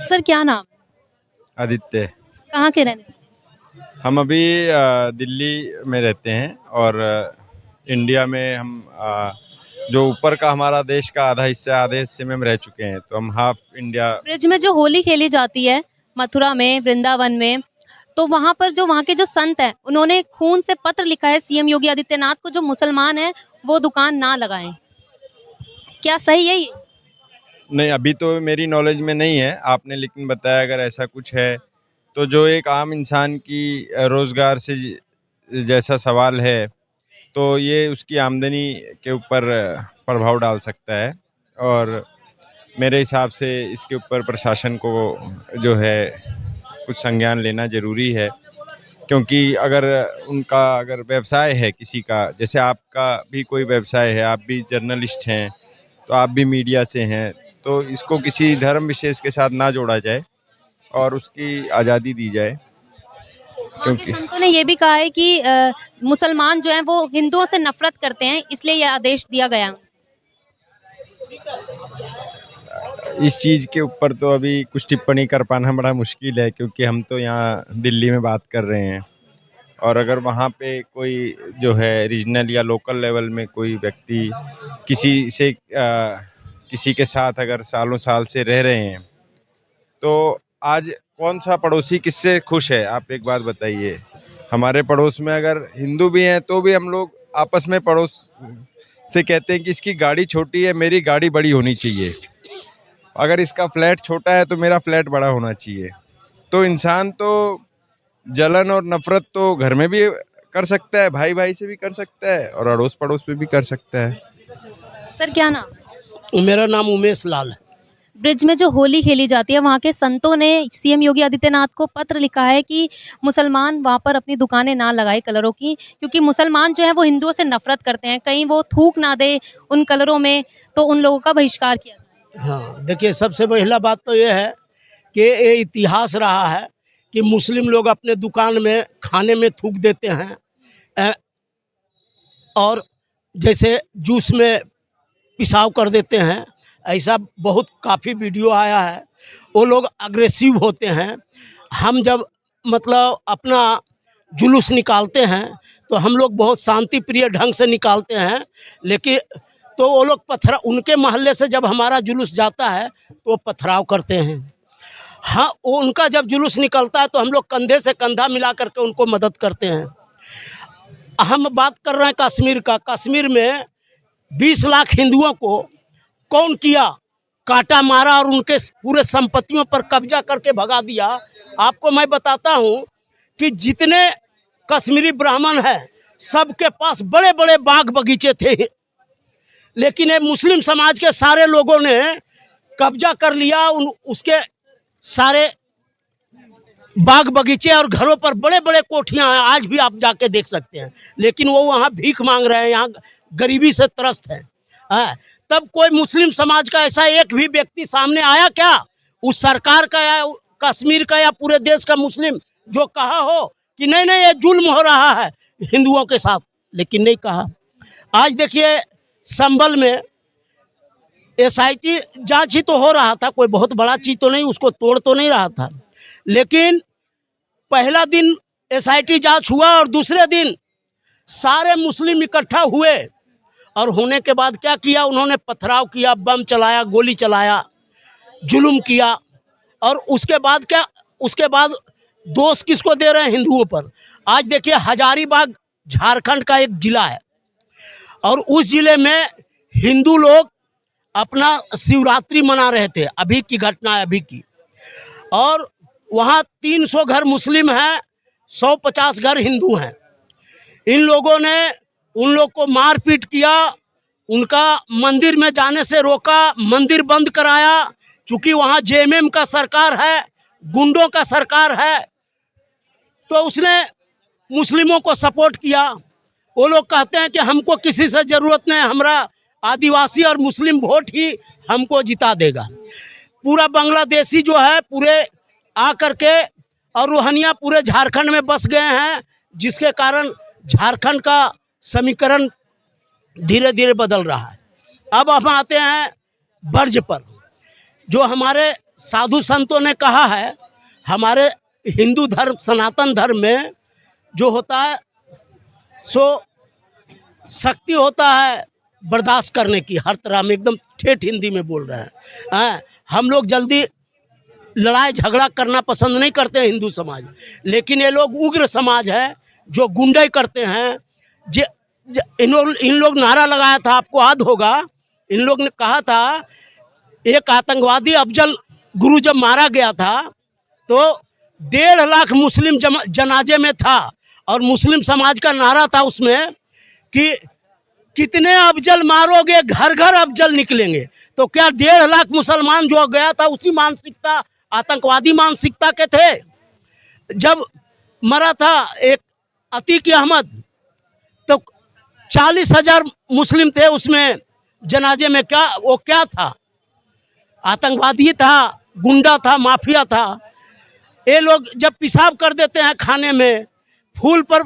Sir क्या नाम है? आदित्य। कहाँ के रहने वाले? हम अभी दिल्ली में रहते हैं और इंडिया में हम जो ऊपर का हमारा देश का आधा हिस्सा आधे हिस्से में हम रह चुके हैं, तो हम हाफ इंडिया। ब्रिज में जो होली खेली जाती है मथुरा में, वृंदावन में, तो वहां पर जो वहां के जो संत हैं उन्होंने खून से पत्र लिखा है सीएम योगी आदित्यनाथ को, जो मुसलमान हैं वो दुकान ना लगाएं। क्या सही है ये? नहीं, अभी तो मेरी नॉलेज में नहीं है, आपने लेकिन बताया अगर ऐसा कुछ है तो जो एक आम इंसान की रोजगार से जैसा सवाल है, तो ये उसकी आमदनी के ऊपर प्रभाव डाल सकता है। और मेरे हिसाब से इसके ऊपर प्रशासन को जो है कुछ संज्ञान लेना ज़रूरी है, क्योंकि अगर उनका अगर व्यवसाय है किसी का, जैसे आपका भी कोई व्यवसाय है, आप भी जर्नलिस्ट हैं, तो आप भी मीडिया से हैं, तो इसको किसी धर्म विशेष के साथ ना जोड़ा जाए और उसकी आज़ादी दी जाए। वहाँ के क्योंकि संतों ने ये भी कहा है कि मुसलमान जो हैं वो हिंदुओं से नफरत करते हैं, इसलिए ये आदेश दिया गया। इस चीज़ के ऊपर तो अभी कुछ टिप्पणी कर पाना बड़ा मुश्किल है, क्योंकि हम तो यहाँ दिल्ली में बात कर रहे हैं। और अगर वहाँ पे कोई जो है रीजनल या लोकल लेवल में कोई व्यक्ति किसी से किसी के साथ अगर सालों साल से रह रहे हैं, तो आज कौन सा पड़ोसी किससे खुश है? आप एक बात बताइए। हमारे पड़ोस में अगर हिंदू भी हैं तो भी हम लोग आपस में पड़ोस से कहते हैं कि इसकी गाड़ी छोटी है, मेरी गाड़ी बड़ी होनी चाहिए। अगर इसका फ्लैट छोटा है तो मेरा फ्लैट बड़ा होना चाहिए। तो इंसान तो जलन और नफरत तो घर में भी कर सकता है, भाई भाई से भी कर सकता है और अड़ोस पड़ोस में भी कर सकता है। सर क्या नाम है? मेरा नाम उमेश लाल है। ब्रिज में जो होली खेली जाती है वहाँ के संतों ने सीएम योगी आदित्यनाथ को पत्र लिखा है कि मुसलमान वहाँ पर अपनी दुकानें ना लगाए कलरों की, क्योंकि मुसलमान जो है वो हिंदुओं से नफरत करते हैं, कहीं वो थूक ना दे उन कलरों में, तो उन लोगों का बहिष्कार किया जाए। हाँ, देखिए, सबसे पहला बात तो ये है कि ये इतिहास रहा है कि मुस्लिम लोग अपने दुकान में खाने में थूक देते हैं, और जैसे जूस में पेशाब कर देते हैं। ऐसा बहुत काफ़ी वीडियो आया है। वो लोग अग्रेसिव होते हैं। हम जब मतलब अपना जुलूस निकालते हैं तो हम लोग बहुत शांति प्रिय ढंग से निकालते हैं, लेकिन तो वो लोग उनके मोहल्ले से जब हमारा जुलूस जाता है तो वो पथराव करते हैं। हाँ, वो उनका जब जुलूस निकलता है तो हम लोग कंधे से कंधा मिला करके उनको मदद करते हैं। हम बात कर रहे हैं कश्मीर का। कश्मीर में 20 लाख हिंदुओं को कौन किया? काटा मारा और उनके पूरे संपत्तियों पर कब्जा करके भगा दिया। आपको मैं बताता हूँ कि जितने कश्मीरी ब्राह्मण हैं सबके पास बड़े बड़े बाग बगीचे थे, लेकिन ये मुस्लिम समाज के सारे लोगों ने कब्जा कर लिया। उसके सारे बाग बगीचे और घरों पर बड़े बड़े कोठियां हैं, आज भी आप जाके देख सकते हैं, लेकिन वो वहाँ भीख मांग रहे हैं, यहाँ गरीबी से त्रस्त हैं। तब कोई मुस्लिम समाज का ऐसा एक भी व्यक्ति सामने आया क्या, उस सरकार का या कश्मीर का या पूरे देश का मुस्लिम, जो कहा हो कि नहीं नहीं ये जुल्म हो रहा है हिंदुओं के साथ? लेकिन नहीं कहा। आज देखिए, संभल में SIT जांच ही तो हो रहा था, कोई बहुत बड़ा चीज तो नहीं, उसको तोड़ तो नहीं रहा था, लेकिन पहला दिन SIT जांच हुआ और दूसरे दिन सारे मुस्लिम इकट्ठा हुए, और होने के बाद क्या किया? उन्होंने पथराव किया, बम चलाया, गोली चलाया, जुल्म किया। और उसके बाद क्या? उसके बाद दोष किसको दे रहे हैं? हिंदुओं पर। आज देखिए, हजारीबाग झारखंड का एक जिला है, और उस जिले में हिंदू लोग अपना शिवरात्रि मना रहे थे। अभी की घटना है, अभी की। और वहाँ 300 घर मुस्लिम हैं, 150 घर हिंदू हैं। इन लोगों ने उन लोग को मारपीट किया, उनका मंदिर में जाने से रोका, मंदिर बंद कराया। चूंकि वहाँ JMM का सरकार है, गुंडों का सरकार है, तो उसने मुस्लिमों को सपोर्ट किया। वो लोग कहते हैं कि हमको किसी से ज़रूरत नहीं, हमारा आदिवासी और मुस्लिम वोट ही हमको जिता देगा। पूरा बांग्लादेशी जो है पूरे आ करके और रोहनिया पूरे झारखंड में बस गए हैं, जिसके कारण झारखंड का समीकरण धीरे धीरे बदल रहा है। अब हम आते हैं ब्रज पर। जो हमारे साधु संतों ने कहा है, हमारे हिंदू धर्म सनातन धर्म में जो होता है सो शक्ति होता है बर्दाश्त करने की, हर तरह में एकदम ठेठ हिंदी में बोल रहे हैं। हम लोग जल्दी लड़ाई झगड़ा करना पसंद नहीं करते हैं हिंदू समाज, लेकिन ये लोग उग्र समाज है जो गुंडे करते हैं। इन लोग नारा लगाया था, आपको याद होगा, इन लोग ने कहा था एक आतंकवादी अफजल गुरु जब मारा गया था तो 1.5 लाख मुस्लिम जनाजे में था और मुस्लिम समाज का नारा था उसमें कि कितने अफजल मारोगे, घर घर अफजल निकलेंगे। तो क्या 1.5 लाख मुसलमान जो गया था उसी मानसिकता, आतंकवादी मानसिकता के थे? जब मरा था एक अतीक अहमद तो 40,000 मुस्लिम थे उसमें जनाजे में, क्या था? आतंकवादी था, गुंडा था, माफिया था। ये लोग जब पेशाब कर देते हैं खाने में, फूल पर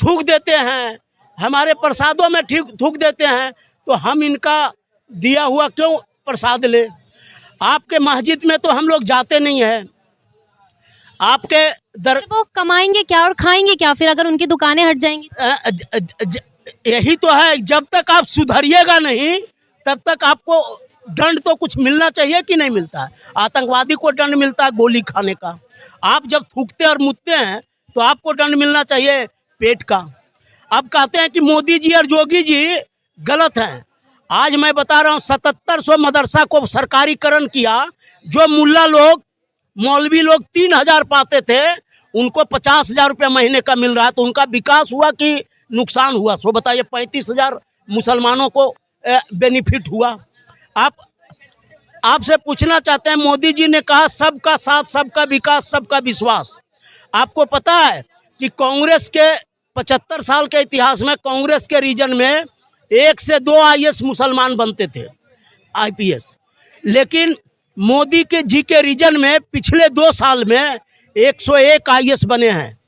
थूक देते हैं, हमारे प्रसादों में थूक देते हैं, तो हम इनका दिया हुआ क्यों प्रसाद ले? आपके मस्जिद में तो हम लोग जाते नहीं हैं, आपके वो कमाएंगे क्या और खाएंगे क्या फिर अगर उनकी दुकानें हट जाएंगी? यही तो है, जब तक आप सुधरिएगा नहीं तब तक आपको दंड तो कुछ मिलना चाहिए कि नहीं मिलता है। आतंकवादी को दंड मिलता है गोली खाने का, आप जब थूकते और मुतते हैं तो आपको दंड मिलना चाहिए पेट का। अब कहते हैं कि मोदी जी और योगी जी गलत हैं। आज मैं बता रहा हूँ 7700 मदरसा को सरकारीकरण किया, जो मुल्ला लोग मौलवी लोग 3,000 पाते थे उनको 50,000 रुपये महीने का मिल रहा है। तो उनका विकास हुआ कि नुकसान हुआ? सो बताइए, 35,000 मुसलमानों को बेनिफिट हुआ। आपसे पूछना चाहते हैं, मोदी जी ने कहा सबका साथ, सबका विकास, सबका विश्वास। आपको पता है कि कांग्रेस के 75 साल के इतिहास में कांग्रेस के रीजन में 1 से 2 IAS मुसलमान बनते थे, IPS, लेकिन मोदी के जी के रीजन में पिछले 2 साल में 101 IAS बने हैं।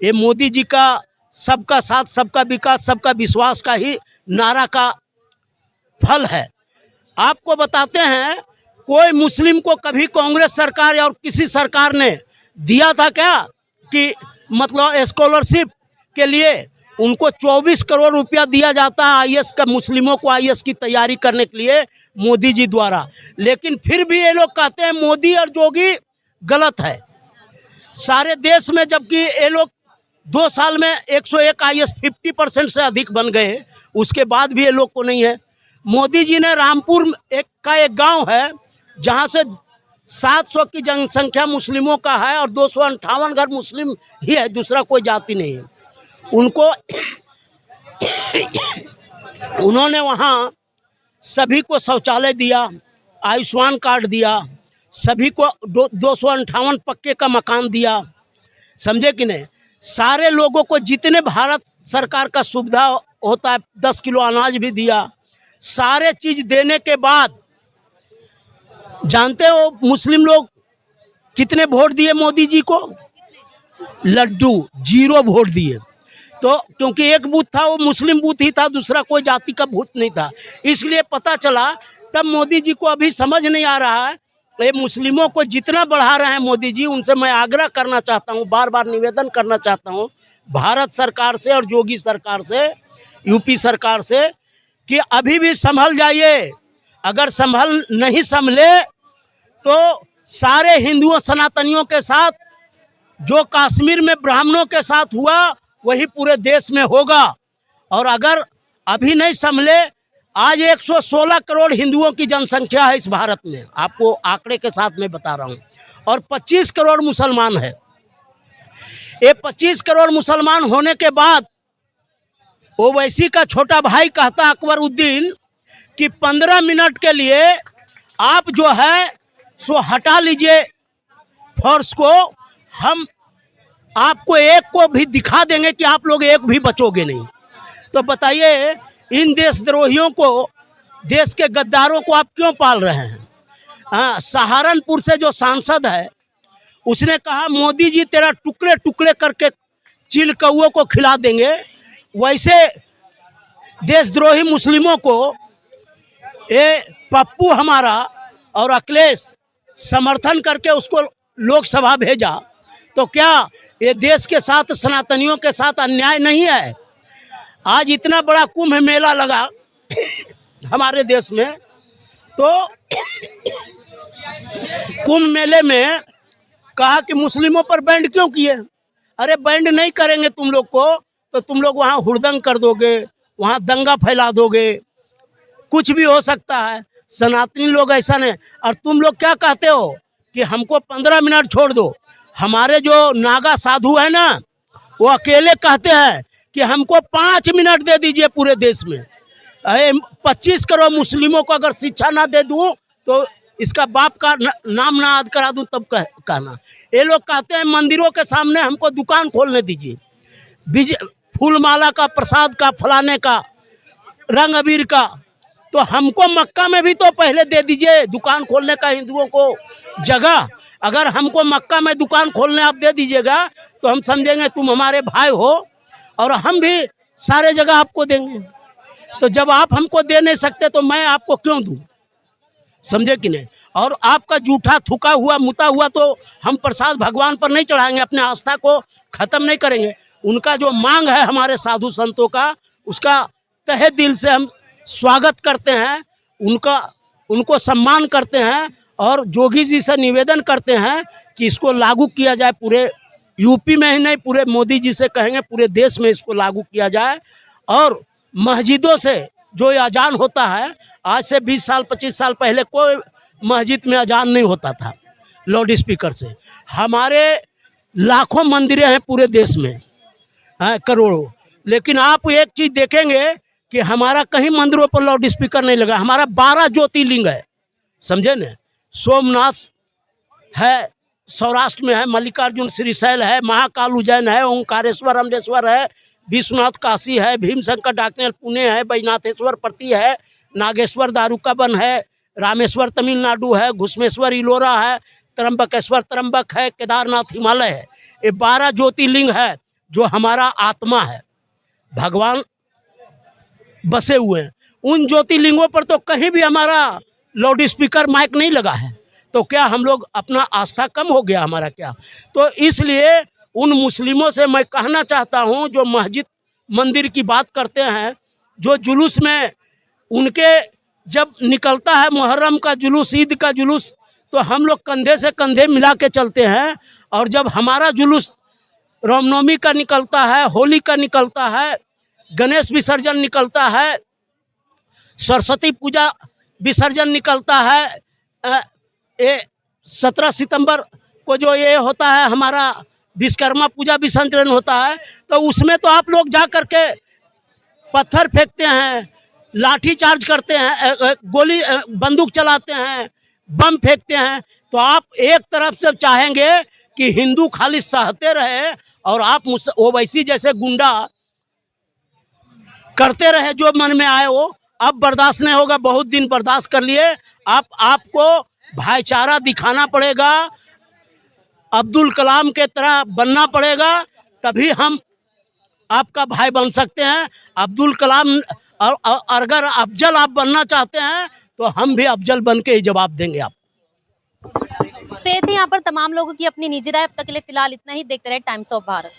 ये मोदी जी का सबका साथ, सबका विकास, सबका विश्वास का ही नारा का फल है। आपको बताते हैं, कोई मुस्लिम को कभी कांग्रेस सरकार और किसी सरकार ने दिया था क्या कि मतलब स्कॉलरशिप के लिए उनको 24 करोड़ रुपया दिया जाता है IAS का, मुस्लिमों को IAS की तैयारी करने के लिए मोदी जी द्वारा। लेकिन फिर भी ये लोग कहते हैं मोदी और योगी गलत है सारे देश में, जबकि ये लोग 2 साल में 101 IAS 50% से अधिक बन गए, उसके बाद भी ये लोग को नहीं है। मोदी जी ने रामपुर एक गांव है जहां से 700 की जनसंख्या मुस्लिमों का है और 258 घर मुस्लिम ही है, दूसरा कोई जाति नहीं है। उनको उन्होंने वहाँ सभी को शौचालय दिया, आयुष्मान कार्ड दिया, सभी को 258 पक्के का मकान दिया, समझे कि नहीं? सारे लोगों को जितने भारत सरकार का सुविधा होता है, 10 किलो अनाज भी दिया। सारे चीज देने के बाद जानते हो मुस्लिम लोग कितने वोट दिए मोदी जी को? लड्डू, 0 वोट दिए। तो क्योंकि एक बूथ था वो मुस्लिम बूथ ही था, दूसरा कोई जाति का बूथ नहीं था, इसलिए पता चला। तब मोदी जी को अभी समझ नहीं आ रहा है, ये मुस्लिमों को जितना बढ़ा रहे हैं मोदी जी, उनसे मैं आग्रह करना चाहता हूँ, बार बार निवेदन करना चाहता हूँ भारत सरकार से और योगी सरकार से, यूपी सरकार से, कि अभी भी संभल जाइए। अगर नहीं संभले तो सारे हिंदुओं सनातनियों के साथ जो कश्मीर में ब्राह्मणों के साथ हुआ वही पूरे देश में होगा। और अगर अभी नहीं संभले, आज 116 करोड़ हिंदुओं की जनसंख्या है इस भारत में, आपको आंकड़े के साथ में बता रहा हूँ, और 25 करोड़ मुसलमान है। ये 25 करोड़ मुसलमान होने के बाद ओवैसी का छोटा भाई कहता अकबरुद्दीन कि 15 मिनट के लिए आप जो है सो हटा लीजिए फोर्स को, हम आपको एक को भी दिखा देंगे कि आप लोग एक भी बचोगे नहीं। तो बताइए, इन देशद्रोहियों को, देश के गद्दारों को आप क्यों पाल रहे हैं? हाँ, सहारनपुर से जो सांसद है उसने कहा मोदी जी तेरा टुकड़े टुकड़े करके चील कौओं को खिला देंगे। वैसे देशद्रोही मुस्लिमों को ये पप्पू हमारा और अखिलेश समर्थन करके उसको लोकसभा भेजा, तो क्या ये देश के साथ, सनातनियों के साथ अन्याय नहीं है? आज इतना बड़ा कुंभ मेला लगा हमारे देश में, तो कुंभ मेले में कहा कि मुस्लिमों पर बैंड क्यों किए? अरे बैंड नहीं करेंगे तुम लोग को तो तुम लोग वहाँ हुड़दंग कर दोगे, वहाँ दंगा फैला दोगे, कुछ भी हो सकता है। सनातनी लोग ऐसा नहीं। और तुम लोग क्या कहते हो कि हमको 15 मिनट छोड़ दो। हमारे जो नागा साधु है ना, वो अकेले कहते हैं कि हमको 5 मिनट दे दीजिए पूरे देश में। 25 करोड़ मुस्लिमों को अगर शिक्षा ना दे दूं तो इसका बाप का नाम ना याद करा दूं तब कहना। ये लोग कहते हैं मंदिरों के सामने हमको दुकान खोलने दीजिए, फूल माला का, प्रसाद का, फलाने का, रंग अबीर का। तो हमको मक्का में भी तो पहले दे दीजिए दुकान खोलने का हिंदुओं को जगह। अगर हमको मक्का में दुकान खोलने आप दे दीजिएगा तो हम समझेंगे तुम हमारे भाई हो और हम भी सारे जगह आपको देंगे। तो जब आप हमको दे नहीं सकते तो मैं आपको क्यों दूं? समझे कि नहीं? और आपका जूठा थूका हुआ मुता हुआ तो हम प्रसाद भगवान पर नहीं चढ़ाएंगे, अपने आस्था को खत्म नहीं करेंगे। उनका जो मांग है हमारे साधु संतों का, उसका तहे दिल से हम स्वागत करते हैं, उनको सम्मान करते हैं और जोगी जी से निवेदन करते हैं कि इसको लागू किया जाए। पूरे यूपी में ही नहीं, पूरे मोदी जी से कहेंगे पूरे देश में इसको लागू किया जाए। और मस्जिदों से जो अजान होता है, आज से 20 साल 25 साल पहले कोई मस्जिद में अजान नहीं होता था लाउड स्पीकर से। हमारे लाखों मंदिरें हैं पूरे देश में, करोड़ों। लेकिन आप एक चीज़ देखेंगे कि हमारा कहीं मंदिरों पर लाउड स्पीकर नहीं लगा। हमारा 12 ज्योतिर्लिंग है, समझे न? सोमनाथ है, सौराष्ट्र में है, मल्लिकार्जुन श्रीशैल है, महाकाल उज्जैन है, ओंकारेश्वर अमलेश्वर है, विश्वनाथ काशी है, भीमशंकर डाकनेल पुणे है, बैजनाथेश्वर पट्टी है, नागेश्वर दारुकावन है, रामेश्वर तमिलनाडु है, घुसमेश्वर इलोरा है, त्र्यंबकेश्वर त्र्यंबक है, केदारनाथ हिमालय है। ये 12 ज्योतिर्लिंग है जो हमारा आत्मा है, भगवान बसे हुए हैं। उन ज्योतिर्लिंगों पर तो कहीं भी हमारा लाउड स्पीकर माइक नहीं लगा है। तो क्या हम लोग, अपना आस्था कम हो गया हमारा क्या? तो इसलिए उन मुस्लिमों से मैं कहना चाहता हूं, जो मस्जिद मंदिर की बात करते हैं, जो जुलूस में उनके जब निकलता है मुहर्रम का जुलूस, ईद का जुलूस, तो हम लोग कंधे से कंधे मिला के चलते हैं। और जब हमारा जुलूस रामनवमी का निकलता है, होली का निकलता है, गणेश विसर्जन निकलता है, सरस्वती पूजा विसर्जन निकलता है, ये 17 सितंबर को जो ये होता है हमारा विश्वकर्मा पूजा विसर्जन होता है, तो उसमें तो आप लोग जा कर के पत्थर फेंकते हैं, लाठी चार्ज करते हैं, गोली बंदूक चलाते हैं, बम फेंकते हैं। तो आप एक तरफ से चाहेंगे कि हिंदू खाली सहते रहे और आप ओवैसी जैसे गुंडा करते रहे जो मन में आए वो। अब बर्दाश्त नहीं होगा, बहुत दिन बर्दाश्त कर लिए। आपको भाईचारा दिखाना पड़ेगा, अब्दुल कलाम के तरह बनना पड़ेगा, तभी हम आपका भाई बन सकते हैं। अब्दुल कलाम और अगर अफजल आप बनना चाहते हैं तो हम भी अफजल बन के ही जवाब देंगे आप। तो ये थे यहाँ पर तमाम लोगों की अपनी निजी राय। अब तक के लिए फिलहाल इतना ही। देखते रहे टाइम्स ऑफ भारत।